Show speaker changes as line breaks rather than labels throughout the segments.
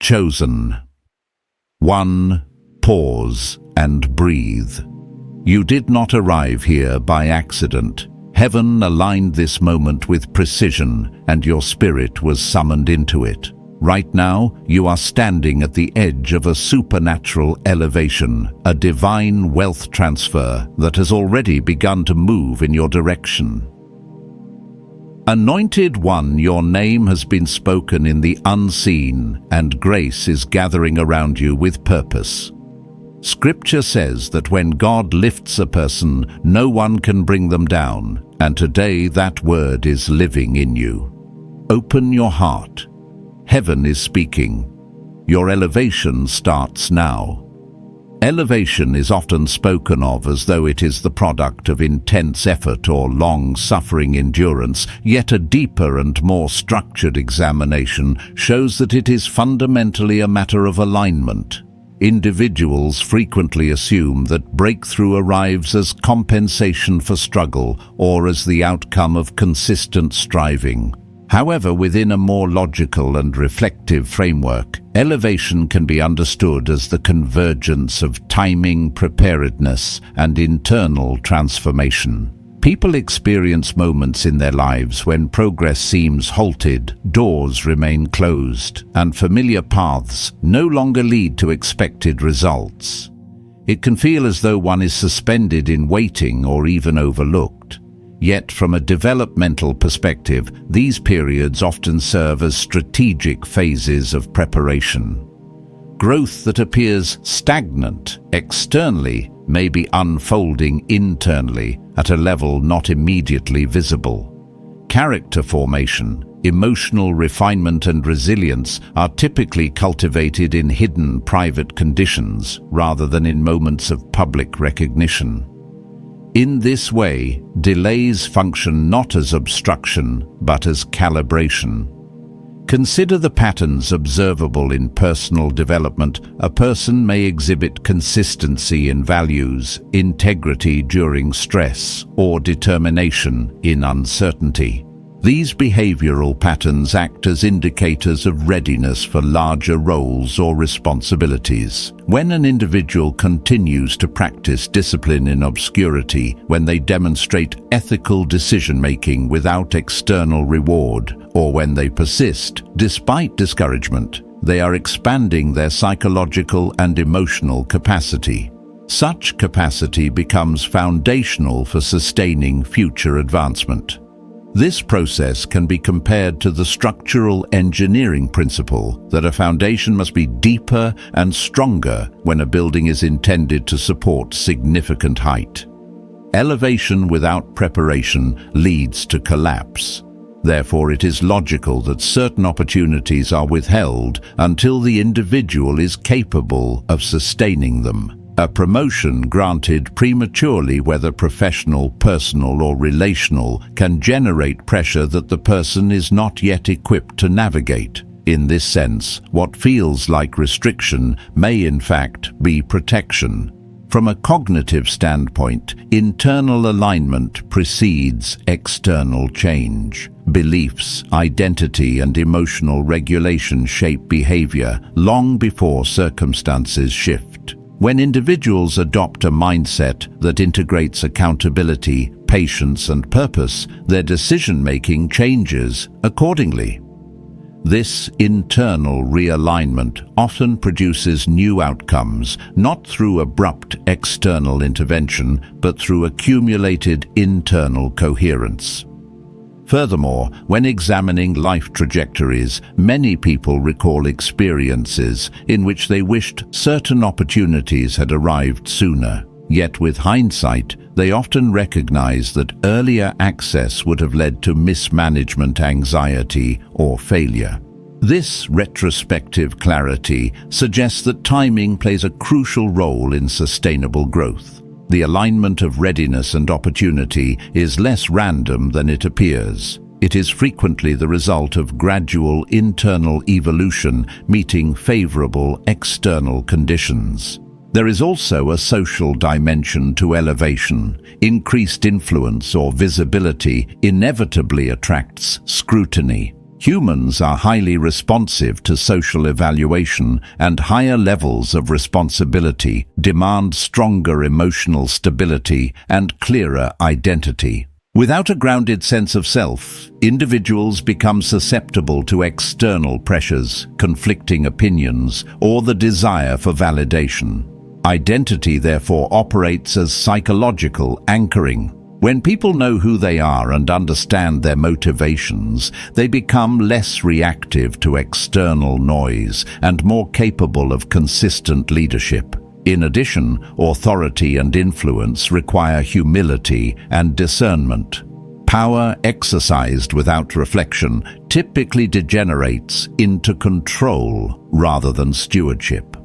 chosen. 1. Pause and breathe. You did not arrive here by accident. Heaven aligned this moment with precision, and your spirit was summoned into it. Right now, you are standing at the edge of a supernatural elevation, a divine wealth transfer that has already begun to move in your direction. Anointed One, your name has been spoken in the unseen, and grace is gathering around you with purpose. Scripture says that when God lifts a person, no one can bring them down, and today that word is living in you. Open your heart. Heaven is speaking. Your elevation starts now. Elevation is often spoken of as though it is the product of intense effort or long-suffering endurance, yet a deeper and more structured examination shows that it is fundamentally a matter of alignment. Individuals frequently assume that breakthrough arrives as compensation for struggle or as the outcome of consistent striving. However, within a more logical and reflective framework, elevation can be understood as the convergence of timing, preparedness, and internal transformation. People experience moments in their lives when progress seems halted, doors remain closed, and familiar paths no longer lead to expected results. It can feel as though one is suspended in waiting or even overlooked. Yet, from a developmental perspective, these periods often serve as strategic phases of preparation. Growth that appears stagnant externally may be unfolding internally at a level not immediately visible. Character formation, emotional refinement, and resilience are typically cultivated in hidden private conditions rather than in moments of public recognition. In this way, delays function not as obstruction, but as calibration. Consider the patterns observable in personal development. A person may exhibit consistency in values, integrity during stress, or determination in uncertainty. These behavioral patterns act as indicators of readiness for larger roles or responsibilities. When an individual continues to practice discipline in obscurity, when they demonstrate ethical decision-making without external reward, or when they persist despite discouragement, they are expanding their psychological and emotional capacity. Such capacity becomes foundational for sustaining future advancement. This process can be compared to the structural engineering principle that a foundation must be deeper and stronger when a building is intended to support significant height. Elevation without preparation leads to collapse. Therefore, it is logical that certain opportunities are withheld until the individual is capable of sustaining them. A promotion granted prematurely, whether professional, personal, or relational, can generate pressure that the person is not yet equipped to navigate. In this sense, what feels like restriction may in fact be protection. From a cognitive standpoint, internal alignment precedes external change. Beliefs, identity, and emotional regulation shape behavior long before circumstances shift. When individuals adopt a mindset that integrates accountability, patience, and purpose, their decision-making changes accordingly. This internal realignment often produces new outcomes, not through abrupt external intervention, but through accumulated internal coherence. Furthermore, when examining life trajectories, many people recall experiences in which they wished certain opportunities had arrived sooner. Yet with hindsight, they often recognize that earlier access would have led to mismanagement, anxiety, or failure. This retrospective clarity suggests that timing plays a crucial role in sustainable growth. The alignment of readiness and opportunity is less random than it appears. It is frequently the result of gradual internal evolution meeting favorable external conditions. There is also a social dimension to elevation. Increased influence or visibility inevitably attracts scrutiny. Humans are highly responsive to social evaluation, and higher levels of responsibility demand stronger emotional stability and clearer identity. Without a grounded sense of self, individuals become susceptible to external pressures, conflicting opinions, or the desire for validation. Identity therefore operates as psychological anchoring. When people know who they are and understand their motivations, they become less reactive to external noise and more capable of consistent leadership. In addition, authority and influence require humility and discernment. Power exercised without reflection typically degenerates into control rather than stewardship.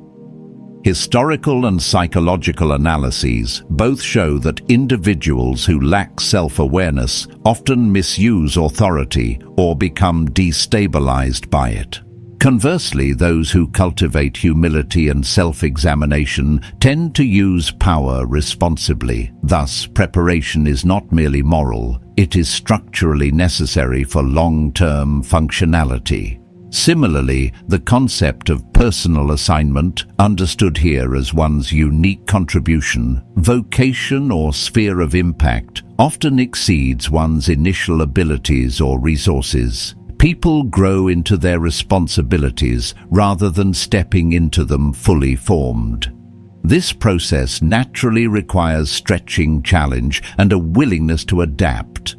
Historical and psychological analyses both show that individuals who lack self-awareness often misuse authority or become destabilized by it. Conversely, those who cultivate humility and self-examination tend to use power responsibly. Thus, preparation is not merely moral, it is structurally necessary for long-term functionality. Similarly, the concept of personal assignment, understood here as one's unique contribution, vocation or sphere of impact, often exceeds one's initial abilities or resources. People grow into their responsibilities rather than stepping into them fully formed. This process naturally requires stretching challenge and a willingness to adapt.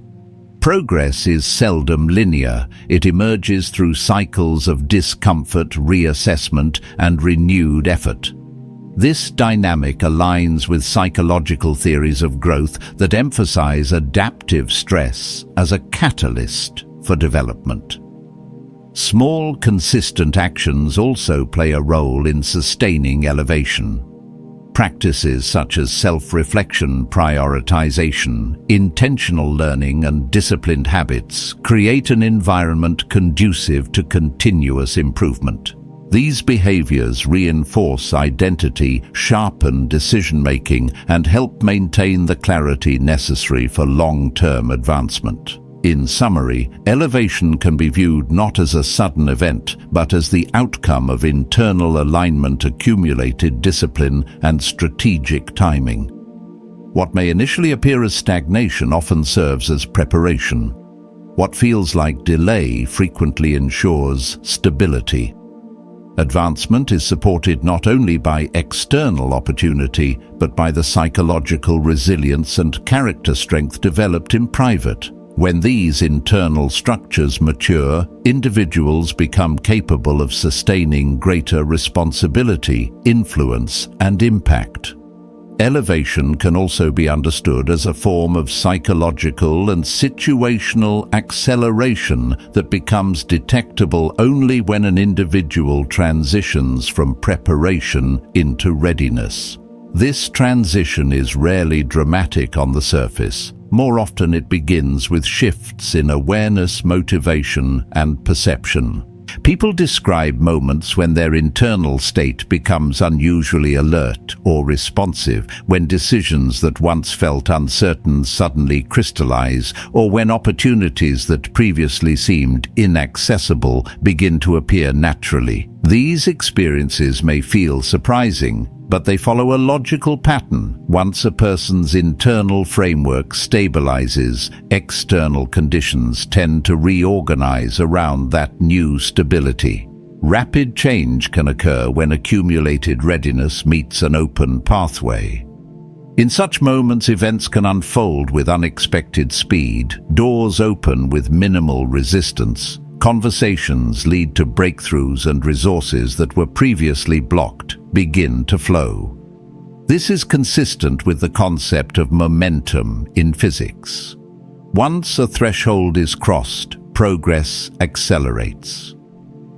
Progress is seldom linear. It emerges through cycles of discomfort, reassessment, and renewed effort. This dynamic aligns with psychological theories of growth that emphasize adaptive stress as a catalyst for development. Small, consistent actions also play a role in sustaining elevation. Practices such as self-reflection, prioritization, intentional learning, and disciplined habits create an environment conducive to continuous improvement. These behaviors reinforce identity, sharpen decision-making, and help maintain the clarity necessary for long-term advancement. In summary, elevation can be viewed not as a sudden event, but as the outcome of internal alignment, accumulated discipline, and strategic timing. What may initially appear as stagnation often serves as preparation. What feels like delay frequently ensures stability. Advancement is supported not only by external opportunity, but by the psychological resilience and character strength developed in private. When these internal structures mature, individuals become capable of sustaining greater responsibility, influence, and impact. Elevation can also be understood as a form of psychological and situational acceleration that becomes detectable only when an individual transitions from preparation into readiness. This transition is rarely dramatic on the surface. More often it begins with shifts in awareness, motivation, and perception. People describe moments when their internal state becomes unusually alert or responsive, when decisions that once felt uncertain suddenly crystallize, or when opportunities that previously seemed inaccessible begin to appear naturally. These experiences may feel surprising, but they follow a logical pattern. Once a person's internal framework stabilizes, external conditions tend to reorganize around that new stability. Rapid change can occur when accumulated readiness meets an open pathway. In such moments, events can unfold with unexpected speed, doors open with minimal resistance, conversations lead to breakthroughs, and resources that were previously blocked begin to flow. This is consistent with the concept of momentum in physics. Once a threshold is crossed, progress accelerates.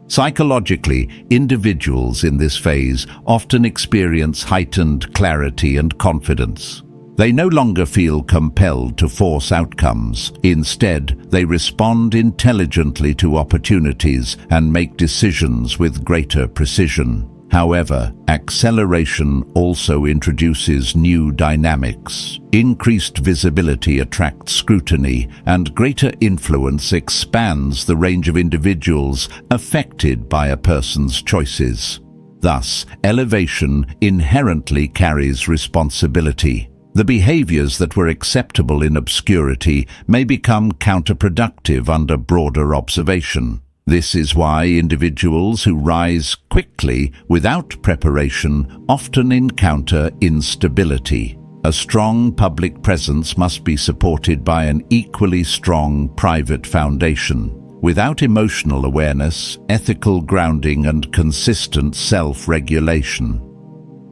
Psychologically, individuals in this phase often experience heightened clarity and confidence. They no longer feel compelled to force outcomes. Instead, they respond intelligently to opportunities and make decisions with greater precision. However, acceleration also introduces new dynamics. Increased visibility attracts scrutiny, and greater influence expands the range of individuals affected by a person's choices. Thus, elevation inherently carries responsibility. The behaviors that were acceptable in obscurity may become counterproductive under broader observation. This is why individuals who rise quickly without preparation often encounter instability. A strong public presence must be supported by an equally strong private foundation. Without emotional awareness, ethical grounding, and consistent self-regulation,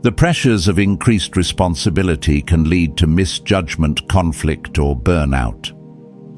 the pressures of increased responsibility can lead to misjudgment, conflict, or burnout.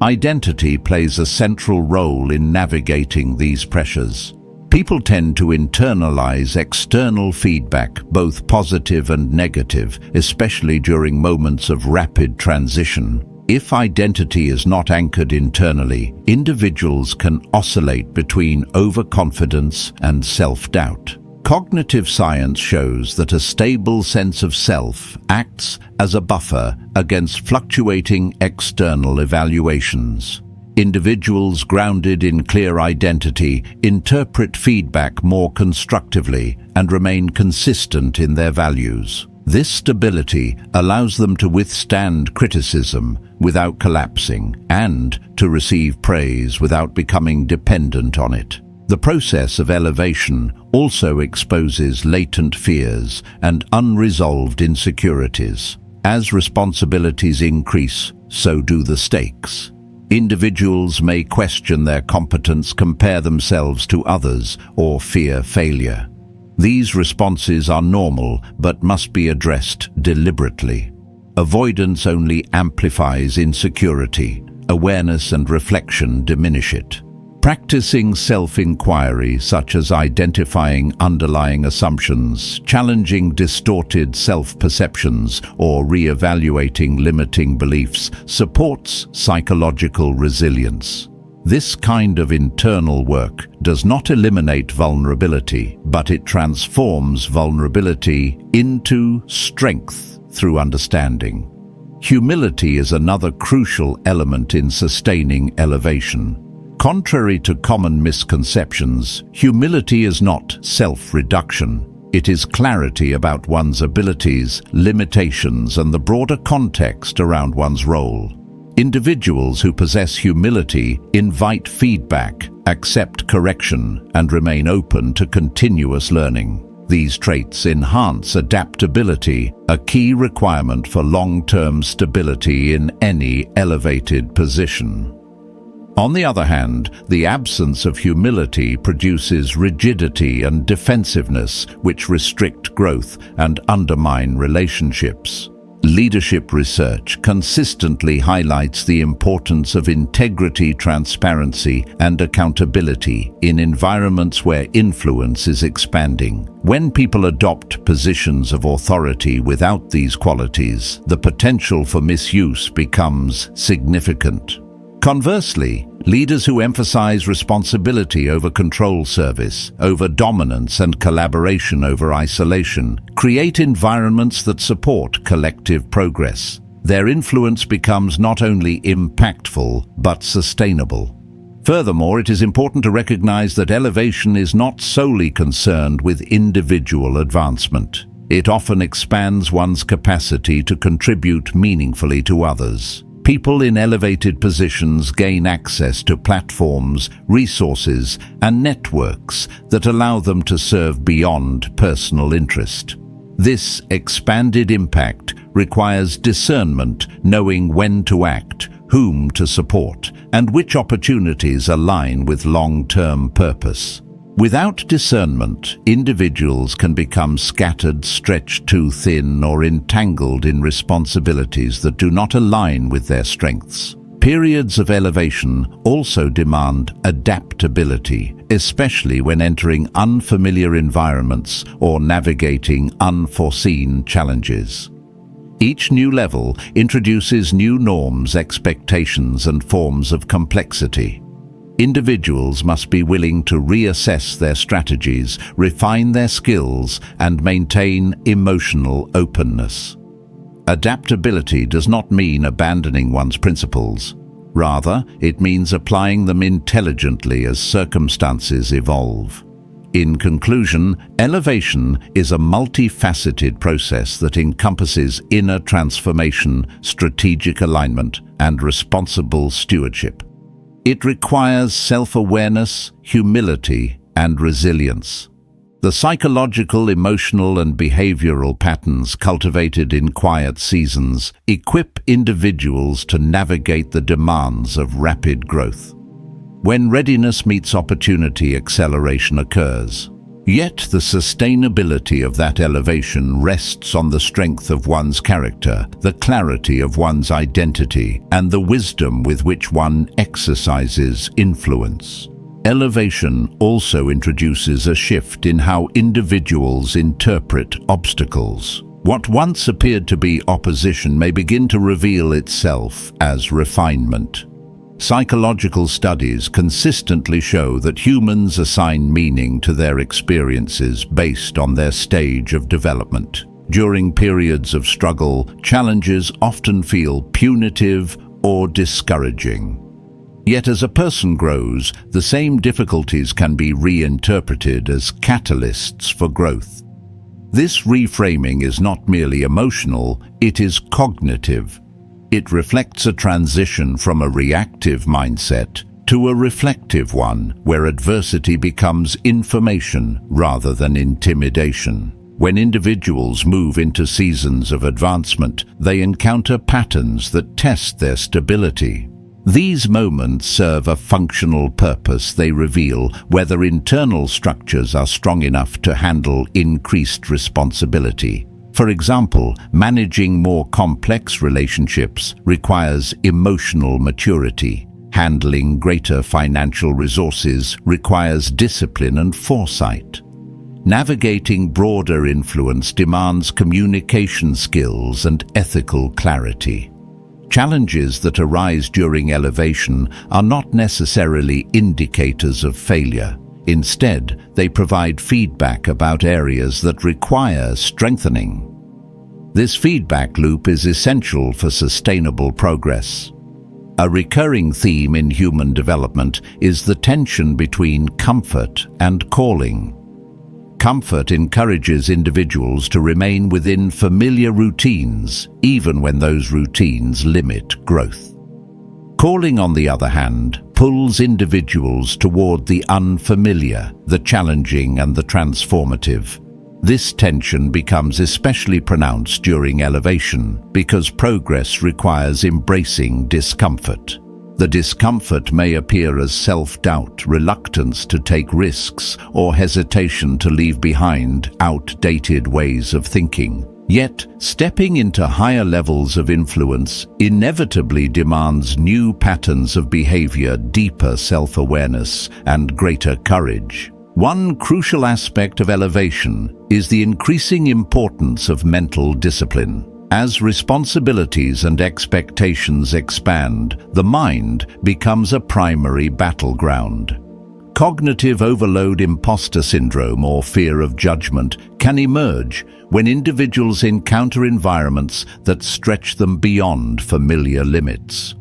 Identity plays a central role in navigating these pressures. People tend to internalize external feedback, both positive and negative, especially during moments of rapid transition. If identity is not anchored internally, individuals can oscillate between overconfidence and self-doubt. Cognitive science shows that a stable sense of self acts as a buffer against fluctuating external evaluations. Individuals grounded in clear identity interpret feedback more constructively and remain consistent in their values. This stability allows them to withstand criticism without collapsing and to receive praise without becoming dependent on it. The process of elevation also exposes latent fears and unresolved insecurities. As responsibilities increase, so do the stakes. Individuals may question their competence, compare themselves to others, or fear failure. These responses are normal but must be addressed deliberately. Avoidance only amplifies insecurity. Awareness and reflection diminish it. Practicing self-inquiry, such as identifying underlying assumptions, challenging distorted self-perceptions, or re-evaluating limiting beliefs, supports psychological resilience. This kind of internal work does not eliminate vulnerability, but it transforms vulnerability into strength through understanding. Humility is another crucial element in sustaining elevation. Contrary to common misconceptions, humility is not self-reduction. It is clarity about one's abilities, limitations, and the broader context around one's role. Individuals who possess humility invite feedback, accept correction, and remain open to continuous learning. These traits enhance adaptability, a key requirement for long-term stability in any elevated position. On the other hand, the absence of humility produces rigidity and defensiveness, which restrict growth and undermine relationships. Leadership research consistently highlights the importance of integrity, transparency, and accountability in environments where influence is expanding. When people adopt positions of authority without these qualities, the potential for misuse becomes significant. Conversely, leaders who emphasize responsibility over control, service over dominance, and collaboration over isolation create environments that support collective progress. Their influence becomes not only impactful but sustainable. Furthermore, it is important to recognize that elevation is not solely concerned with individual advancement. It often expands one's capacity to contribute meaningfully to others. People in elevated positions gain access to platforms, resources, and networks that allow them to serve beyond personal interest. This expanded impact requires discernment, knowing when to act, whom to support, and which opportunities align with long-term purpose. Without discernment, individuals can become scattered, stretched too thin, or entangled in responsibilities that do not align with their strengths. Periods of elevation also demand adaptability, especially when entering unfamiliar environments or navigating unforeseen challenges. Each new level introduces new norms, expectations, and forms of complexity. individuals must be willing to reassess their strategies, refine their skills, and maintain emotional openness. Adaptability does not mean abandoning one's principles. Rather, it means applying them intelligently as circumstances evolve. In conclusion, elevation is a multifaceted process that encompasses inner transformation, strategic alignment, and responsible stewardship. It requires self-awareness, humility, and resilience. The psychological, emotional, and behavioral patterns cultivated in quiet seasons equip individuals to navigate the demands of rapid growth. When readiness meets opportunity, acceleration occurs. Yet the sustainability of that elevation rests on the strength of one's character, the clarity of one's identity, and the wisdom with which one exercises influence. Elevation also introduces a shift in how individuals interpret obstacles. What once appeared to be opposition may begin to reveal itself as refinement. Psychological studies consistently show that humans assign meaning to their experiences based on their stage of development. During periods of struggle, challenges often feel punitive or discouraging. Yet as a person grows, the same difficulties can be reinterpreted as catalysts for growth. This reframing is not merely emotional, it is cognitive. It reflects a transition from a reactive mindset to a reflective one, where adversity becomes information rather than intimidation. When individuals move into seasons of advancement, they encounter patterns that test their stability. These moments serve a functional purpose. They reveal whether internal structures are strong enough to handle increased responsibility. For example, managing more complex relationships requires emotional maturity. Handling greater financial resources requires discipline and foresight. Navigating broader influence demands communication skills and ethical clarity. Challenges that arise during elevation are not necessarily indicators of failure. Instead, they provide feedback about areas that require strengthening. This feedback loop is essential for sustainable progress. A recurring theme in human development is the tension between comfort and calling. Comfort encourages individuals to remain within familiar routines, even when those routines limit growth. Calling, on the other hand, pulls individuals toward the unfamiliar, the challenging, and the transformative. This tension becomes especially pronounced during elevation because progress requires embracing discomfort. The discomfort may appear as self-doubt, reluctance to take risks, or hesitation to leave behind outdated ways of thinking. Yet, stepping into higher levels of influence inevitably demands new patterns of behavior, deeper self-awareness, and greater courage. One crucial aspect of elevation is the increasing importance of mental discipline. As responsibilities and expectations expand, the mind becomes a primary battleground. Cognitive overload, imposter syndrome, or fear of judgment can emerge when individuals encounter environments that stretch them beyond familiar limits.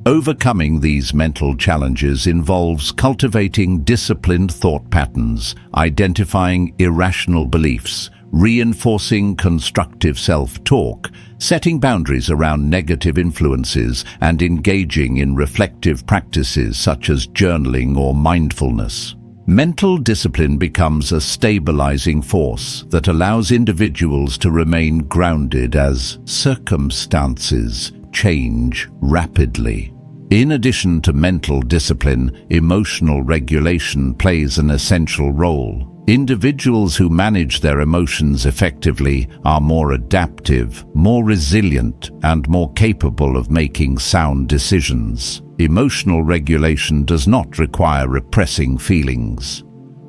Overcoming these mental challenges involves cultivating disciplined thought patterns, identifying irrational beliefs, reinforcing constructive self-talk, setting boundaries around negative influences, and engaging in reflective practices such as journaling or mindfulness. Mental discipline becomes a stabilizing force that allows individuals to remain grounded as circumstances change rapidly. In addition to mental discipline, emotional regulation plays an essential role. Individuals who manage their emotions effectively are more adaptive, more resilient, and more capable of making sound decisions. Emotional regulation does not require repressing feelings.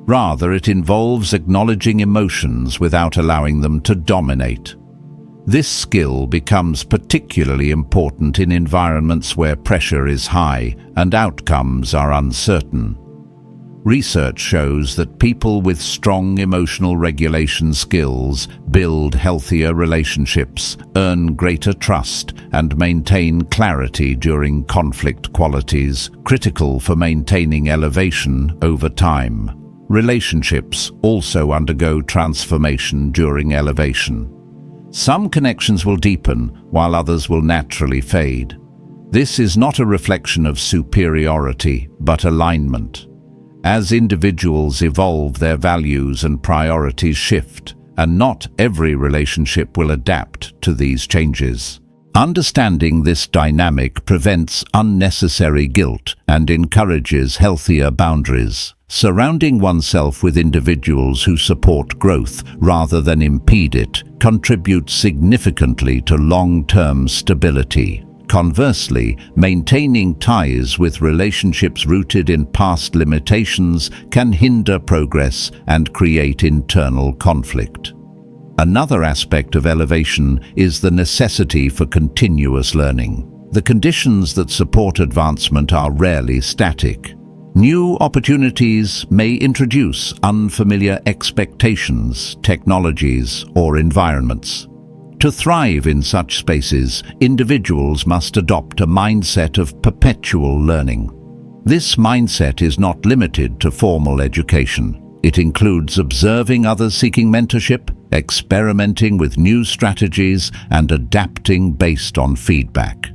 Rather, it involves acknowledging emotions without allowing them to dominate. This skill becomes particularly important in environments where pressure is high and outcomes are uncertain. Research shows that people with strong emotional regulation skills build healthier relationships, earn greater trust, and maintain clarity during conflict, qualities critical for maintaining elevation over time. Relationships also undergo transformation during elevation. Some connections will deepen, while others will naturally fade. This is not a reflection of superiority, but alignment. As individuals evolve, their values and priorities shift, and not every relationship will adapt to these changes. Understanding this dynamic prevents unnecessary guilt and encourages healthier boundaries. Surrounding oneself with individuals who support growth rather than impede it contributes significantly to long-term stability. Conversely, maintaining ties with relationships rooted in past limitations can hinder progress and create internal conflict. Another aspect of elevation is the necessity for continuous learning. The conditions that support advancement are rarely static. New opportunities may introduce unfamiliar expectations, technologies, or environments. To thrive in such spaces, individuals must adopt a mindset of perpetual learning. This mindset is not limited to formal education. It includes observing others seeking mentorship, experimenting with new strategies, and adapting based on feedback.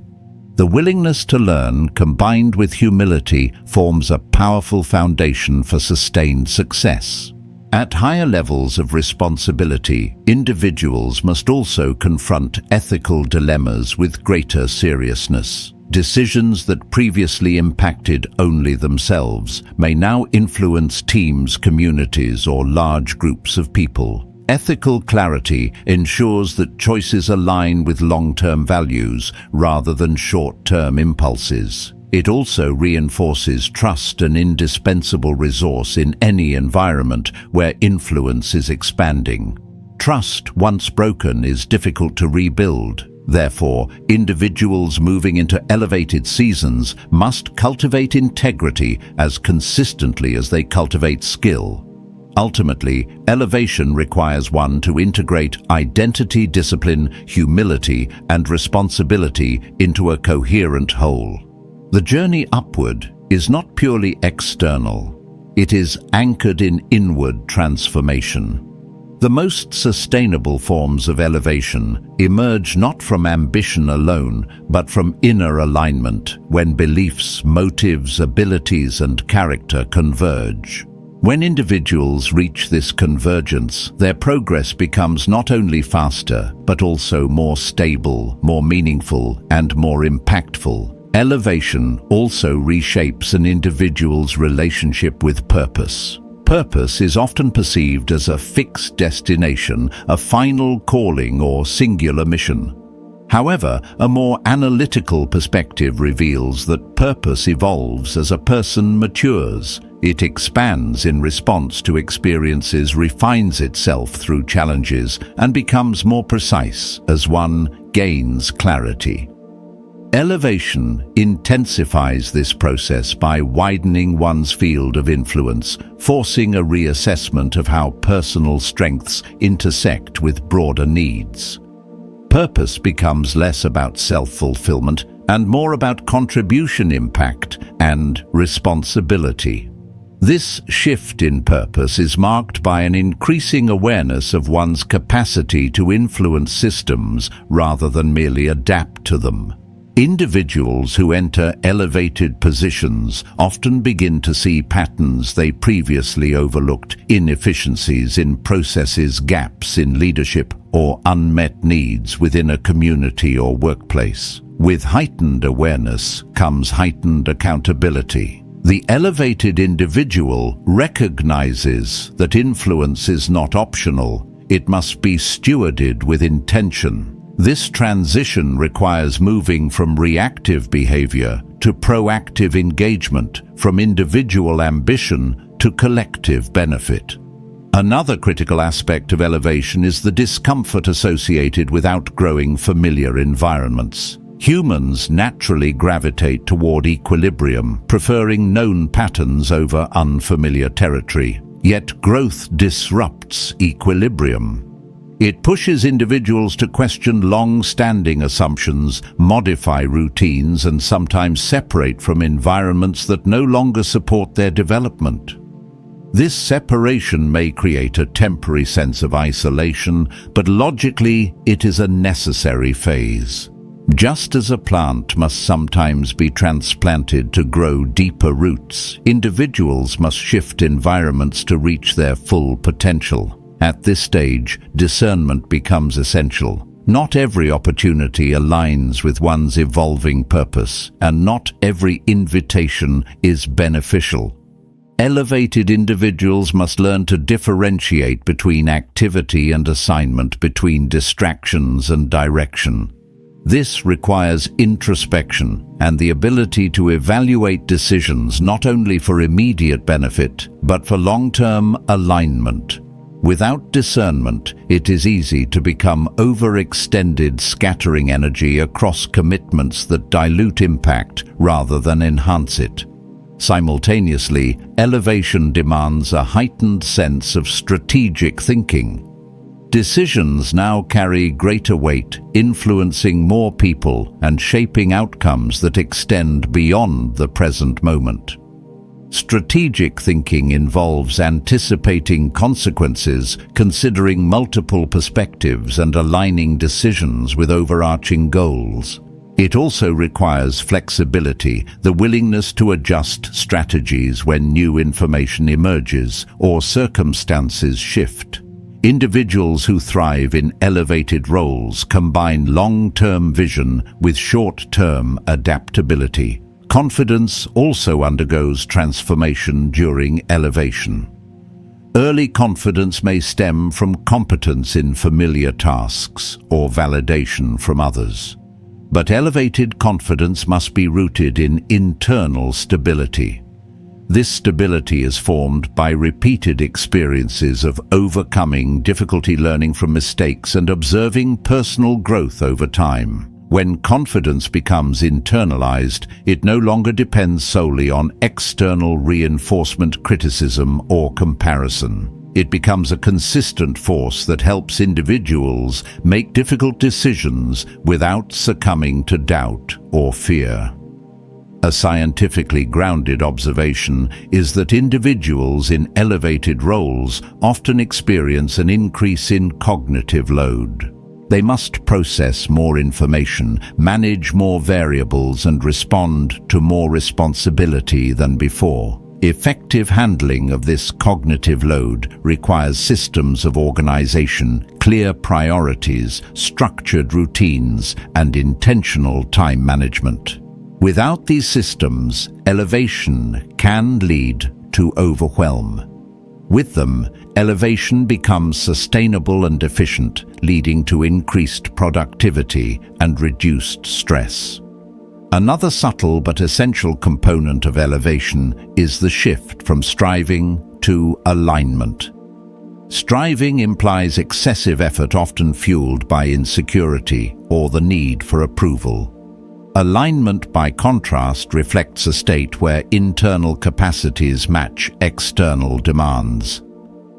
The willingness to learn, combined with humility, forms a powerful foundation for sustained success. At higher levels of responsibility, individuals must also confront ethical dilemmas with greater seriousness. Decisions that previously impacted only themselves may now influence teams, communities, or large groups of people. Ethical clarity ensures that choices align with long-term values rather than short-term impulses. It also reinforces trust, an indispensable resource in any environment where influence is expanding. Trust, once broken, is difficult to rebuild. Therefore, individuals moving into elevated seasons must cultivate integrity as consistently as they cultivate skill. Ultimately, elevation requires one to integrate identity, discipline, humility, and responsibility into a coherent whole. The journey upward is not purely external. It is anchored in inward transformation. The most sustainable forms of elevation emerge not from ambition alone, but from inner alignment, when beliefs, motives, abilities, and character converge. When individuals reach this convergence, their progress becomes not only faster, but also more stable, more meaningful, and more impactful. Elevation also reshapes an individual's relationship with purpose. Purpose is often perceived as a fixed destination, a final calling, or singular mission. However, a more analytical perspective reveals that purpose evolves as a person matures. It expands in response to experiences, refines itself through challenges, and becomes more precise as one gains clarity. Elevation intensifies this process by widening one's field of influence, forcing a reassessment of how personal strengths intersect with broader needs. Purpose becomes less about self-fulfillment and more about contribution, impact, and responsibility. This shift in purpose is marked by an increasing awareness of one's capacity to influence systems rather than merely adapt to them. Individuals who enter elevated positions often begin to see patterns they previously overlooked, inefficiencies in processes, gaps in leadership, or unmet needs within a community or workplace. With heightened awareness comes heightened accountability. The elevated individual recognizes that influence is not optional, it must be stewarded with intention. This transition requires moving from reactive behavior to proactive engagement, from individual ambition to collective benefit. Another critical aspect of elevation is the discomfort associated with outgrowing familiar environments. Humans naturally gravitate toward equilibrium, preferring known patterns over unfamiliar territory. Yet growth disrupts equilibrium. It pushes individuals to question long-standing assumptions, modify routines, and sometimes separate from environments that no longer support their development. This separation may create a temporary sense of isolation, but logically, it is a necessary phase. Just as a plant must sometimes be transplanted to grow deeper roots, individuals must shift environments to reach their full potential. At this stage, discernment becomes essential. Not every opportunity aligns with one's evolving purpose, and not every invitation is beneficial. Elevated individuals must learn to differentiate between activity and assignment, between distractions and direction. This requires introspection and the ability to evaluate decisions not only for immediate benefit, but for long-term alignment. Without discernment, it is easy to become overextended, scattering energy across commitments that dilute impact rather than enhance it. Simultaneously, elevation demands a heightened sense of strategic thinking. Decisions now carry greater weight, influencing more people and shaping outcomes that extend beyond the present moment. Strategic thinking involves anticipating consequences, considering multiple perspectives, and aligning decisions with overarching goals. It also requires flexibility, the willingness to adjust strategies when new information emerges or circumstances shift. Individuals who thrive in elevated roles combine long-term vision with short-term adaptability. Confidence also undergoes transformation during elevation. Early confidence may stem from competence in familiar tasks or validation from others. But elevated confidence must be rooted in internal stability. This stability is formed by repeated experiences of overcoming difficulty, learning from mistakes, and observing personal growth over time. When confidence becomes internalized, it no longer depends solely on external reinforcement, criticism, or comparison. It becomes a consistent force that helps individuals make difficult decisions without succumbing to doubt or fear. A scientifically grounded observation is that individuals in elevated roles often experience an increase in cognitive load. They must process more information, manage more variables, and respond to more responsibility than before. Effective handling of this cognitive load requires systems of organization, clear priorities, structured routines, and intentional time management. Without these systems, elevation can lead to overwhelm. With them, elevation becomes sustainable and efficient, leading to increased productivity and reduced stress. Another subtle but essential component of elevation is the shift from striving to alignment. Striving implies excessive effort, often fueled by insecurity or the need for approval. Alignment, by contrast, reflects a state where internal capacities match external demands.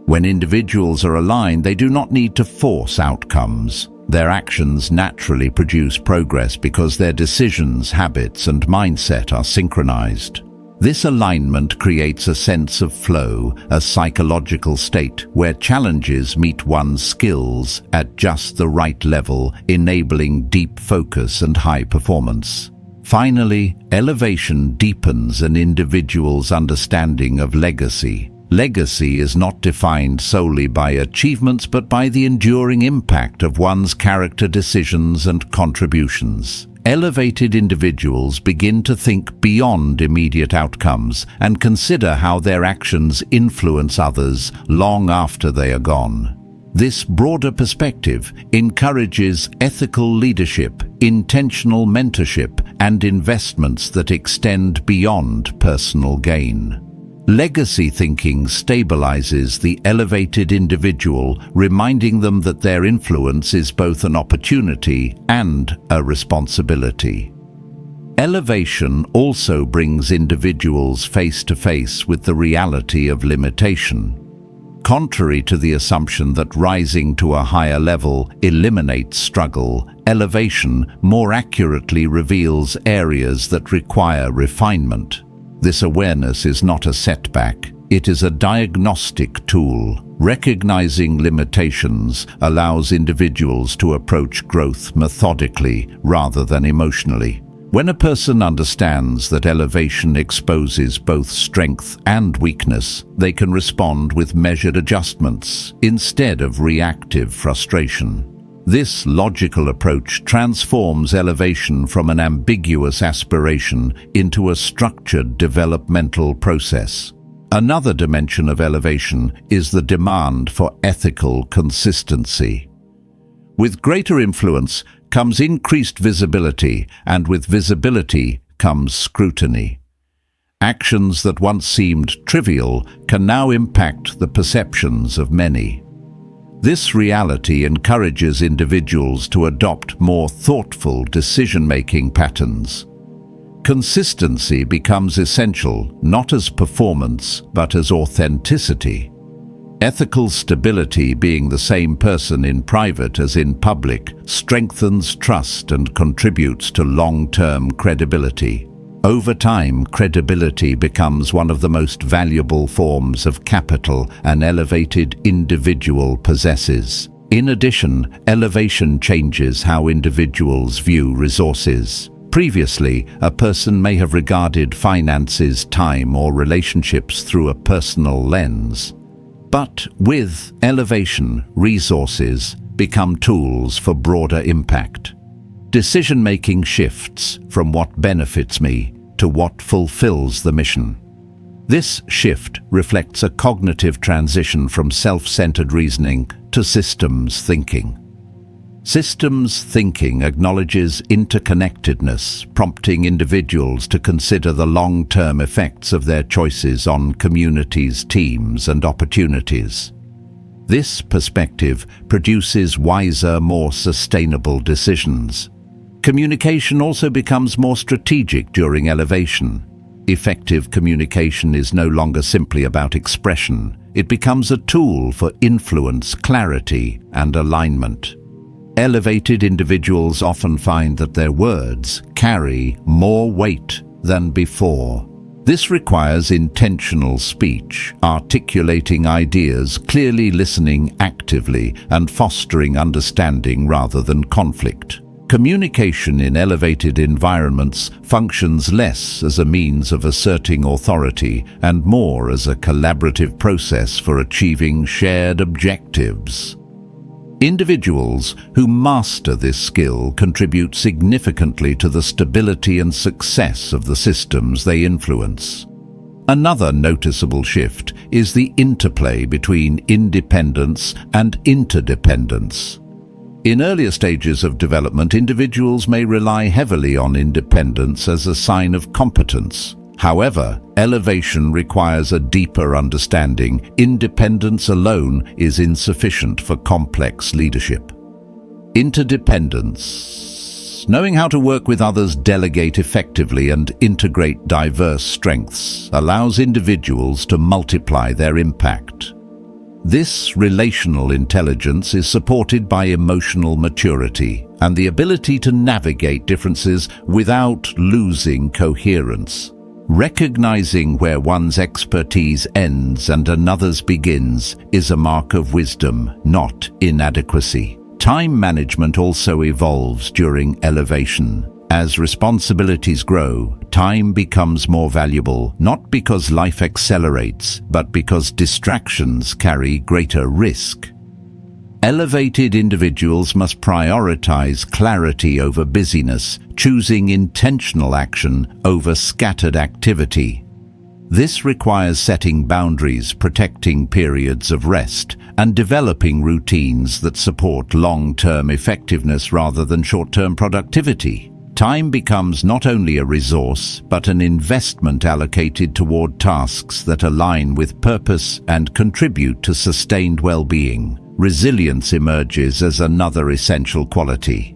When individuals are aligned, they do not need to force outcomes. Their actions naturally produce progress because their decisions, habits, and mindset are synchronized. This alignment creates a sense of flow, a psychological state where challenges meet one's skills at just the right level, enabling deep focus and high performance. Finally, elevation deepens an individual's understanding of legacy. Legacy is not defined solely by achievements, but by the enduring impact of one's character, decisions, and contributions. Elevated individuals begin to think beyond immediate outcomes and consider how their actions influence others long after they are gone. This broader perspective encourages ethical leadership, intentional mentorship, and investments that extend beyond personal gain. Legacy thinking stabilizes the elevated individual, reminding them that their influence is both an opportunity and a responsibility. Elevation also brings individuals face to face with the reality of limitation. Contrary to the assumption that rising to a higher level eliminates struggle, elevation more accurately reveals areas that require refinement. This awareness is not a setback, it is a diagnostic tool. Recognizing limitations allows individuals to approach growth methodically rather than emotionally. When a person understands that elevation exposes both strength and weakness, they can respond with measured adjustments instead of reactive frustration. This logical approach transforms elevation from an ambiguous aspiration into a structured developmental process. Another dimension of elevation is the demand for ethical consistency. With greater influence comes increased visibility, and with visibility comes scrutiny. Actions that once seemed trivial can now impact the perceptions of many. This reality encourages individuals to adopt more thoughtful decision-making patterns. Consistency becomes essential, not as performance, but as authenticity. Ethical stability, being the same person in private as in public, strengthens trust and contributes to long-term credibility. Over time, credibility becomes one of the most valuable forms of capital an elevated individual possesses. In addition, elevation changes how individuals view resources. Previously, a person may have regarded finances, time, or relationships through a personal lens. But with elevation, resources become tools for broader impact. Decision-making shifts from what benefits me to what fulfills the mission. This shift reflects a cognitive transition from self-centered reasoning to systems thinking. Systems thinking acknowledges interconnectedness, prompting individuals to consider the long-term effects of their choices on communities, teams, and opportunities. This perspective produces wiser, more sustainable decisions. Communication also becomes more strategic during elevation. Effective communication is no longer simply about expression. It becomes a tool for influence, clarity, and alignment. Elevated individuals often find that their words carry more weight than before. This requires intentional speech, articulating ideas, clearly listening actively, and fostering understanding rather than conflict. Communication in elevated environments functions less as a means of asserting authority and more as a collaborative process for achieving shared objectives. Individuals who master this skill contribute significantly to the stability and success of the systems they influence. Another noticeable shift is the interplay between independence and interdependence. In earlier stages of development, individuals may rely heavily on independence as a sign of competence. However, elevation requires a deeper understanding. Independence alone is insufficient for complex leadership. Interdependence, knowing how to work with others, delegate effectively, and integrate diverse strengths, allows individuals to multiply their impact. This relational intelligence is supported by emotional maturity and the ability to navigate differences without losing coherence. Recognizing where one's expertise ends and another's begins is a mark of wisdom, not inadequacy. Time management also evolves during elevation. As responsibilities grow, time becomes more valuable, not because life accelerates, but because distractions carry greater risk. Elevated individuals must prioritize clarity over busyness, choosing intentional action over scattered activity. This requires setting boundaries, protecting periods of rest, and developing routines that support long-term effectiveness rather than short-term productivity. Time becomes not only a resource, but an investment allocated toward tasks that align with purpose and contribute to sustained well-being. Resilience emerges as another essential quality.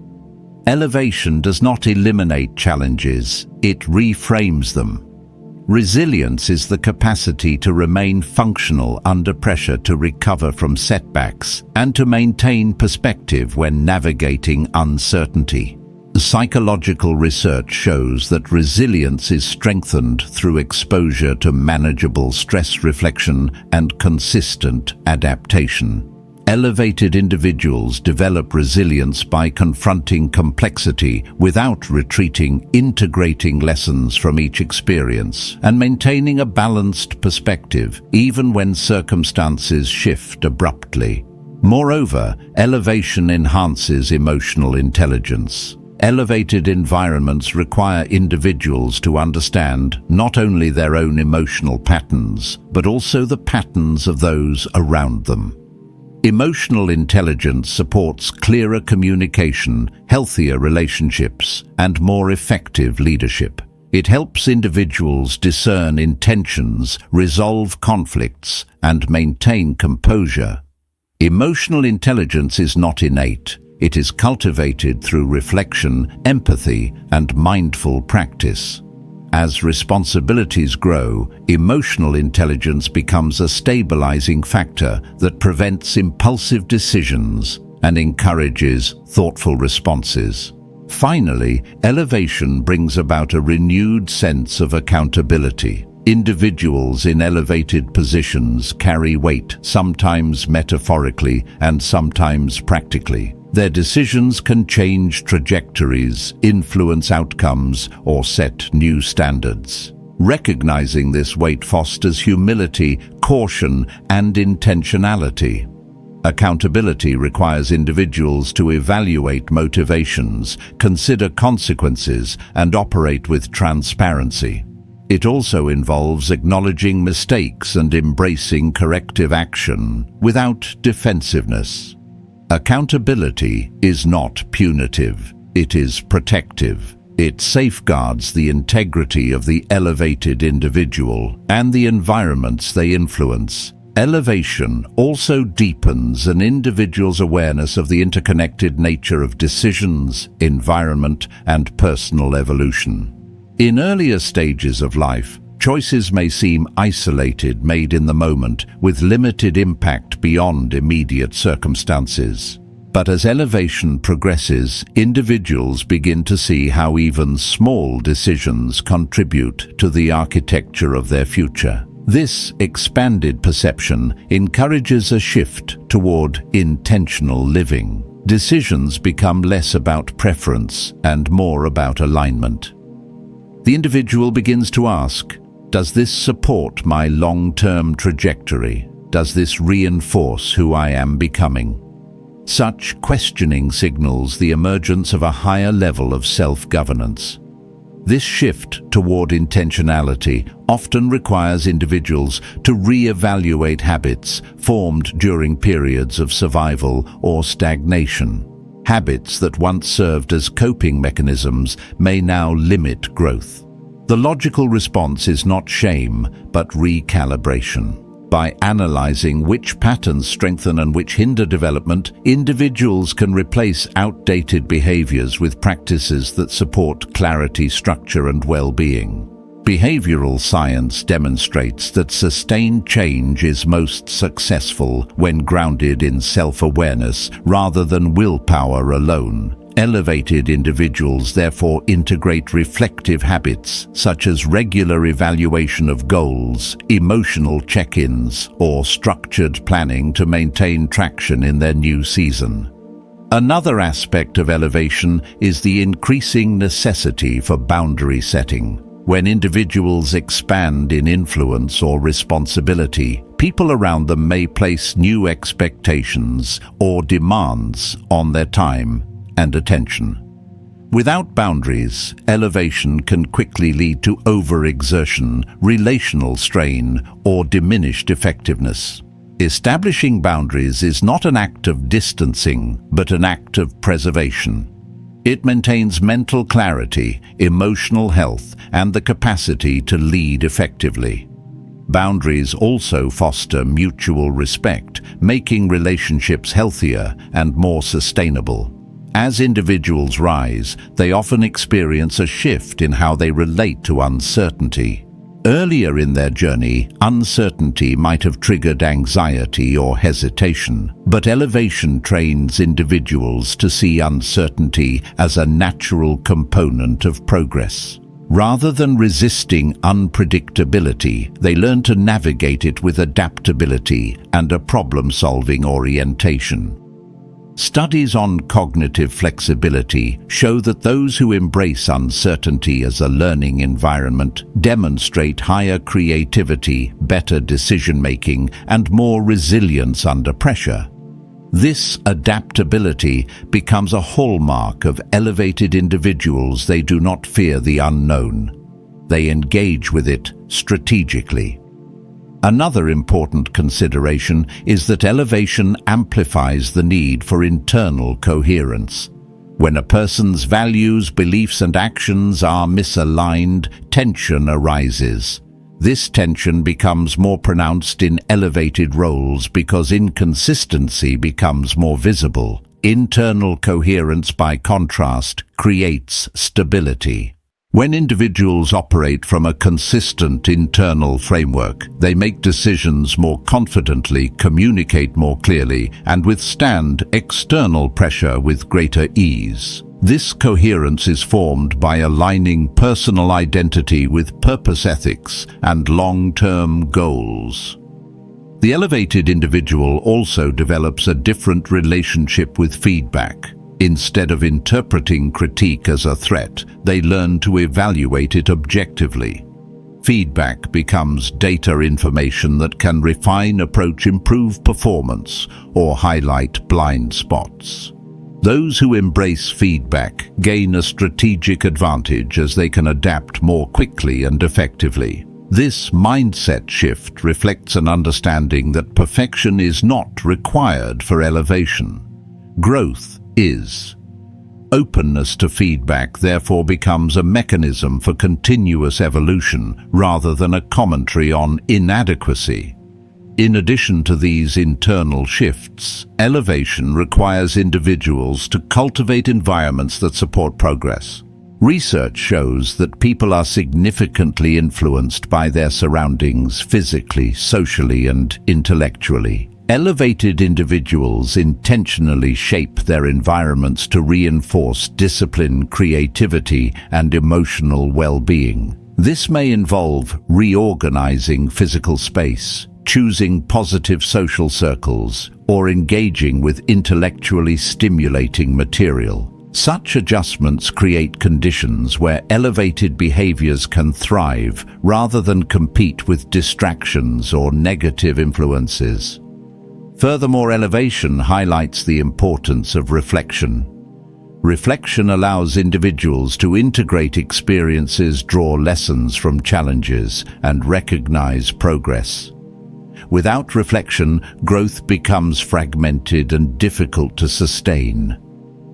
Elevation does not eliminate challenges, it reframes them. Resilience is the capacity to remain functional under pressure, to recover from setbacks, and to maintain perspective when navigating uncertainty. Psychological research shows that resilience is strengthened through exposure to manageable stress, reflection, and consistent adaptation. Elevated individuals develop resilience by confronting complexity without retreating, integrating lessons from each experience, and maintaining a balanced perspective, even when circumstances shift abruptly. Moreover, elevation enhances emotional intelligence. Elevated environments require individuals to understand not only their own emotional patterns, but also the patterns of those around them. Emotional intelligence supports clearer communication, healthier relationships, and more effective leadership. It helps individuals discern intentions, resolve conflicts, and maintain composure. Emotional intelligence is not innate. It is cultivated through reflection, empathy, and mindful practice. As responsibilities grow, emotional intelligence becomes a stabilizing factor that prevents impulsive decisions and encourages thoughtful responses. Finally, elevation brings about a renewed sense of accountability. Individuals in elevated positions carry weight, sometimes metaphorically and sometimes practically. Their decisions can change trajectories, influence outcomes, or set new standards. Recognizing this weight fosters humility, caution, and intentionality. Accountability requires individuals to evaluate motivations, consider consequences, and operate with transparency. It also involves acknowledging mistakes and embracing corrective action without defensiveness. Accountability is not punitive, it is protective. It safeguards the integrity of the elevated individual and the environments they influence. Elevation also deepens an individual's awareness of the interconnected nature of decisions, environment, and personal evolution. In earlier stages of life, choices may seem isolated, made in the moment, with limited impact beyond immediate circumstances. But as elevation progresses, individuals begin to see how even small decisions contribute to the architecture of their future. This expanded perception encourages a shift toward intentional living. Decisions become less about preference and more about alignment. The individual begins to ask, does this support my long-term trajectory? Does this reinforce who I am becoming? Such questioning signals the emergence of a higher level of self-governance. This shift toward intentionality often requires individuals to re-evaluate habits formed during periods of survival or stagnation. Habits that once served as coping mechanisms may now limit growth. The logical response is not shame, but recalibration. By analyzing which patterns strengthen and which hinder development, individuals can replace outdated behaviors with practices that support clarity, structure, and well-being. Behavioral science demonstrates that sustained change is most successful when grounded in self-awareness rather than willpower alone. Elevated individuals therefore integrate reflective habits such as regular evaluation of goals, emotional check-ins, or structured planning to maintain traction in their new season. Another aspect of elevation is the increasing necessity for boundary setting. When individuals expand in influence or responsibility, people around them may place new expectations or demands on their time and attention. Without boundaries, elevation can quickly lead to overexertion, relational strain, or diminished effectiveness. Establishing boundaries is not an act of distancing, but an act of preservation. It maintains mental clarity, emotional health, and the capacity to lead effectively. Boundaries also foster mutual respect, making relationships healthier and more sustainable. As individuals rise, they often experience a shift in how they relate to uncertainty. Earlier in their journey, uncertainty might have triggered anxiety or hesitation, but elevation trains individuals to see uncertainty as a natural component of progress. Rather than resisting unpredictability, they learn to navigate it with adaptability and a problem-solving orientation. Studies on cognitive flexibility show that those who embrace uncertainty as a learning environment demonstrate higher creativity, better decision-making, and more resilience under pressure. This adaptability becomes a hallmark of elevated individuals. They do not fear the unknown. They engage with it strategically. Another important consideration is that elevation amplifies the need for internal coherence. When a person's values, beliefs, and actions are misaligned, tension arises. This tension becomes more pronounced in elevated roles because inconsistency becomes more visible. Internal coherence, by contrast, creates stability. When individuals operate from a consistent internal framework, they make decisions more confidently, communicate more clearly, and withstand external pressure with greater ease. This coherence is formed by aligning personal identity with purpose, ethics, and long-term goals. The elevated individual also develops a different relationship with feedback. Instead of interpreting critique as a threat, they learn to evaluate it objectively. Feedback becomes data information that can refine approach, improve performance, or highlight blind spots. Those who embrace feedback gain a strategic advantage as they can adapt more quickly and effectively. This mindset shift reflects an understanding that perfection is not required for elevation. Growth is. Openness to feedback therefore becomes a mechanism for continuous evolution rather than a commentary on inadequacy. In addition to these internal shifts, elevation requires individuals to cultivate environments that support progress. Research shows that people are significantly influenced by their surroundings physically, socially, and intellectually. Elevated individuals intentionally shape their environments to reinforce discipline, creativity, and emotional well-being. This may involve reorganizing physical space, choosing positive social circles, or engaging with intellectually stimulating material. Such adjustments create conditions where elevated behaviors can thrive rather than compete with distractions or negative influences. Furthermore, elevation highlights the importance of reflection. Reflection allows individuals to integrate experiences, draw lessons from challenges, and recognize progress. Without reflection, growth becomes fragmented and difficult to sustain.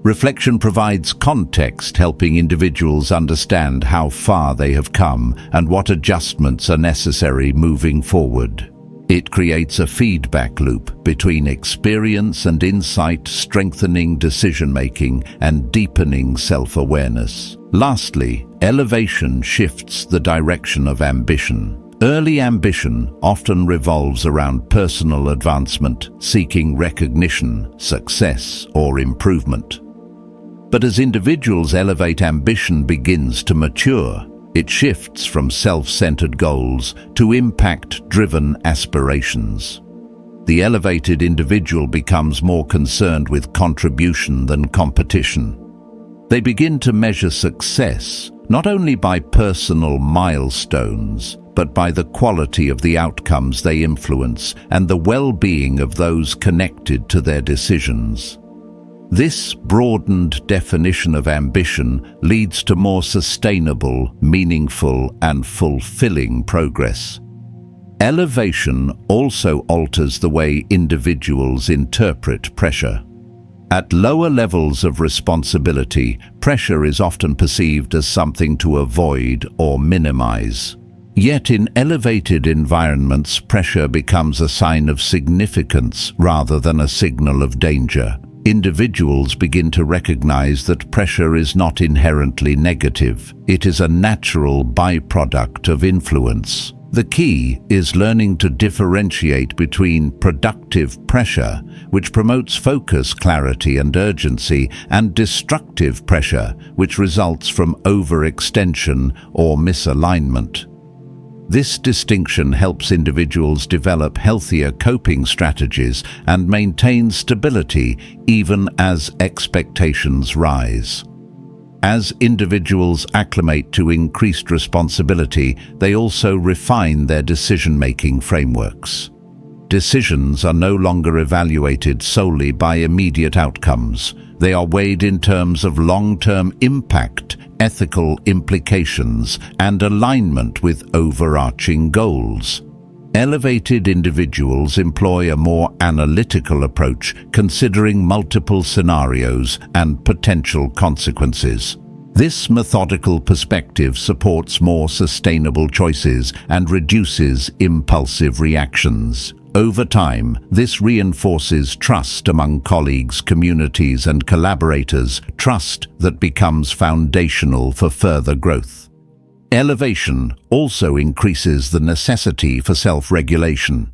Reflection provides context, helping individuals understand how far they have come and what adjustments are necessary moving forward. It creates a feedback loop between experience and insight, strengthening decision-making and deepening self-awareness. Lastly, elevation shifts the direction of ambition. Early ambition often revolves around personal advancement, seeking recognition, success, or improvement. But as individuals elevate, ambition begins to mature. It shifts from self-centered goals to impact-driven aspirations. The elevated individual becomes more concerned with contribution than competition. They begin to measure success not only by personal milestones, but by the quality of the outcomes they influence and the well-being of those connected to their decisions. This broadened definition of ambition leads to more sustainable, meaningful, and fulfilling progress. Elevation also alters the way individuals interpret pressure. At lower levels of responsibility, pressure is often perceived as something to avoid or minimize. Yet in elevated environments, pressure becomes a sign of significance rather than a signal of danger. Individuals begin to recognize that pressure is not inherently negative. It is a natural byproduct of influence. The key is learning to differentiate between productive pressure, which promotes focus, clarity, and urgency, and destructive pressure, which results from overextension or misalignment. This distinction helps individuals develop healthier coping strategies and maintain stability even as expectations rise. As individuals acclimate to increased responsibility, they also refine their decision-making frameworks. Decisions are no longer evaluated solely by immediate outcomes. They are weighed in terms of long-term impact, ethical implications, and alignment with overarching goals. Elevated individuals employ a more analytical approach, considering multiple scenarios and potential consequences. This methodical perspective supports more sustainable choices and reduces impulsive reactions. Over time, this reinforces trust among colleagues, communities, and collaborators, trust that becomes foundational for further growth. Elevation also increases the necessity for self-regulation.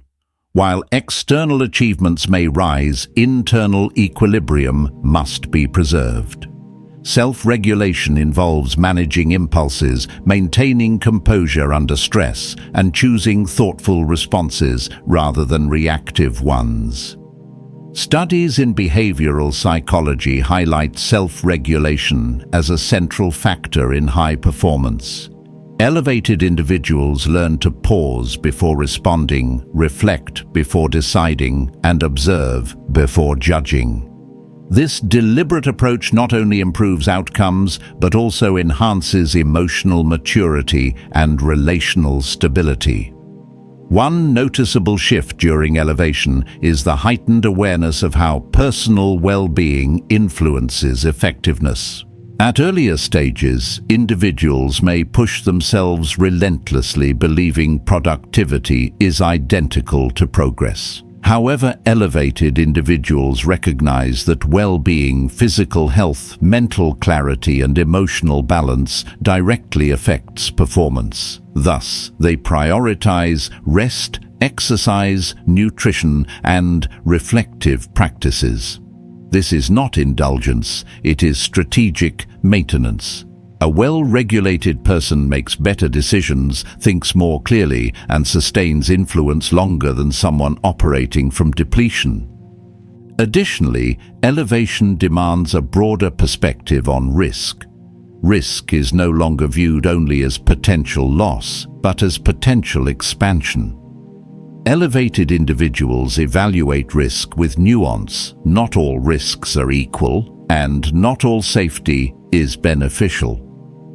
While external achievements may rise, internal equilibrium must be preserved. Self-regulation involves managing impulses, maintaining composure under stress, and choosing thoughtful responses rather than reactive ones. Studies in behavioral psychology highlight self-regulation as a central factor in high performance. Elevated individuals learn to pause before responding, reflect before deciding, and observe before judging. This deliberate approach not only improves outcomes, but also enhances emotional maturity and relational stability. One noticeable shift during elevation is the heightened awareness of how personal well-being influences effectiveness. At earlier stages, individuals may push themselves relentlessly, believing productivity is identical to progress. However, elevated individuals recognize that well-being, physical health, mental clarity, and emotional balance directly affects performance. Thus, they prioritize rest, exercise, nutrition, and reflective practices. This is not indulgence, it is strategic maintenance. A well-regulated person makes better decisions, thinks more clearly, and sustains influence longer than someone operating from depletion. Additionally, elevation demands a broader perspective on risk. Risk is no longer viewed only as potential loss, but as potential expansion. Elevated individuals evaluate risk with nuance. Not all risks are equal, and not all safety is beneficial.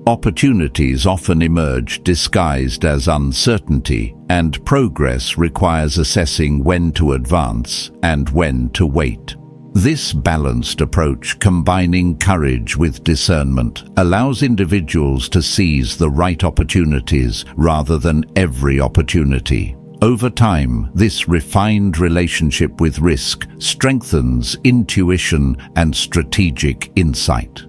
Opportunities often emerge disguised as uncertainty, and progress requires assessing when to advance and when to wait. This balanced approach, combining courage with discernment, allows individuals to seize the right opportunities rather than every opportunity. Over time, this refined relationship with risk strengthens intuition and strategic insight.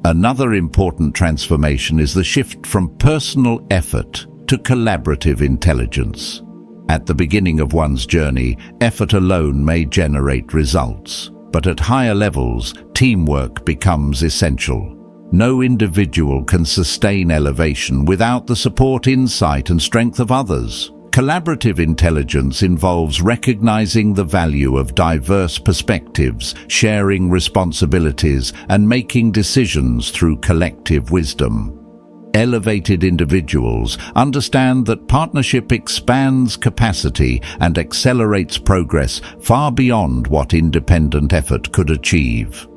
Another important transformation is the shift from personal effort to collaborative intelligence. At the beginning of one's journey, effort alone may generate results, but at higher levels, teamwork becomes essential. No individual can sustain elevation without the support, insight, and strength of others. Collaborative intelligence involves recognizing the value of diverse perspectives, sharing responsibilities, and making decisions through collective wisdom. Elevated individuals understand that partnership expands capacity and accelerates progress far beyond what independent effort could achieve.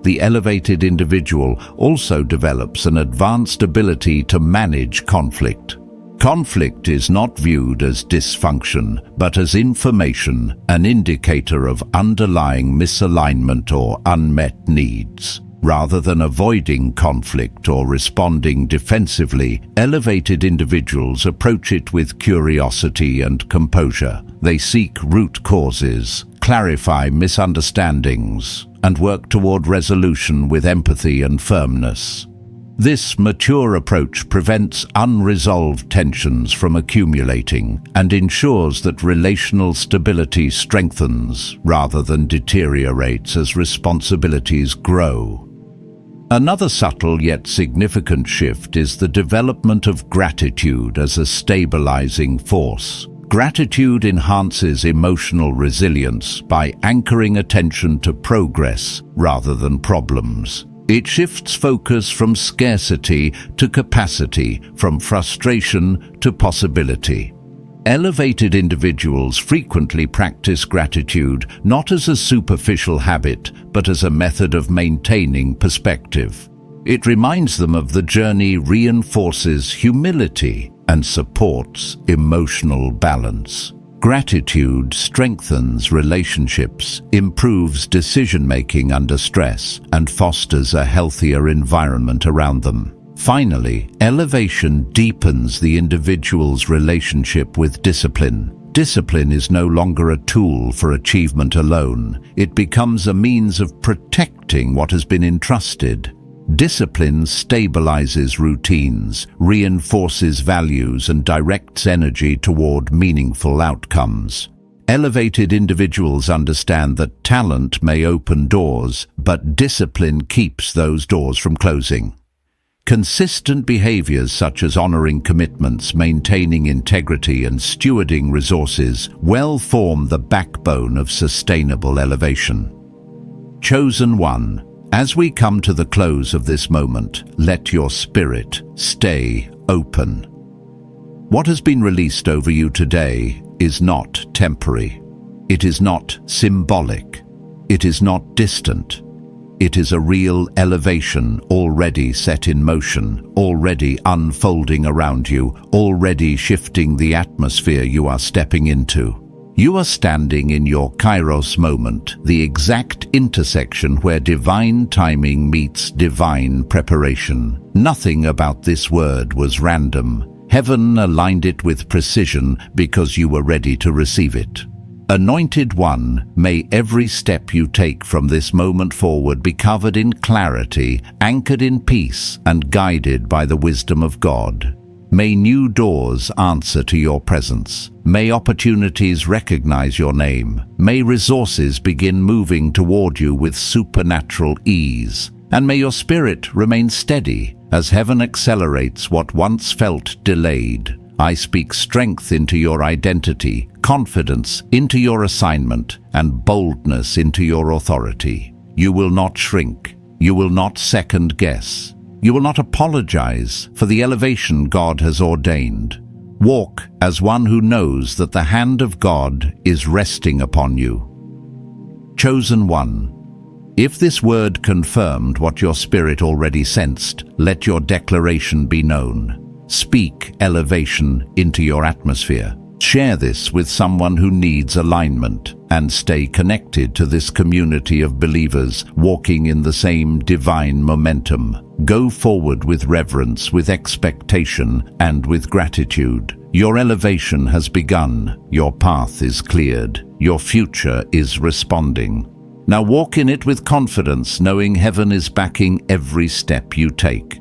The elevated individual also develops an advanced ability to manage conflict. Conflict is not viewed as dysfunction, but as information, an indicator of underlying misalignment or unmet needs. Rather than avoiding conflict or responding defensively, elevated individuals approach it with curiosity and composure. They seek root causes, clarify misunderstandings, and work toward resolution with empathy and firmness. This mature approach prevents unresolved tensions from accumulating and ensures that relational stability strengthens rather than deteriorates as responsibilities grow. Another subtle yet significant shift is the development of gratitude as a stabilizing force. Gratitude enhances emotional resilience by anchoring attention to progress rather than problems. It shifts focus from scarcity to capacity, from frustration to possibility. Elevated individuals frequently practice gratitude not as a superficial habit, but as a method of maintaining perspective. It reminds them of the journey, reinforces humility, and supports emotional balance. Gratitude strengthens relationships, improves decision-making under stress, and fosters a healthier environment around them. Finally, elevation deepens the individual's relationship with discipline. Discipline is no longer a tool for achievement alone. It becomes a means of protecting what has been entrusted. Discipline stabilizes routines, reinforces values, and directs energy toward meaningful outcomes. Elevated individuals understand that talent may open doors, but discipline keeps those doors from closing. Consistent behaviors such as honoring commitments, maintaining integrity, and stewarding resources well form the backbone of sustainable elevation. Chosen one. As we come to the close of this moment, let your spirit stay open. What has been released over you today is not temporary. It is not symbolic. It is not distant. It is a real elevation already set in motion, already unfolding around you, already shifting the atmosphere you are stepping into. You are standing in your Kairos moment, the exact intersection where divine timing meets divine preparation. Nothing about this word was random. Heaven aligned it with precision because you were ready to receive it. Anointed One, may every step you take from this moment forward be covered in clarity, anchored in peace, and guided by the wisdom of God. May new doors answer to your presence. May opportunities recognize your name. May resources begin moving toward you with supernatural ease. And may your spirit remain steady as heaven accelerates what once felt delayed. I speak strength into your identity, confidence into your assignment, and boldness into your authority. You will not shrink. You will not second guess. You will not apologize for the elevation God has ordained. Walk as one who knows that the hand of God is resting upon you. Chosen one. If this word confirmed what your spirit already sensed, let your declaration be known. Speak elevation into your atmosphere. Share this with someone who needs alignment, and stay connected to this community of believers walking in the same divine momentum. Go forward with reverence, with expectation, and with gratitude. Your elevation has begun. Your path is cleared. Your future is responding. Now walk in it with confidence, knowing heaven is backing every step you take.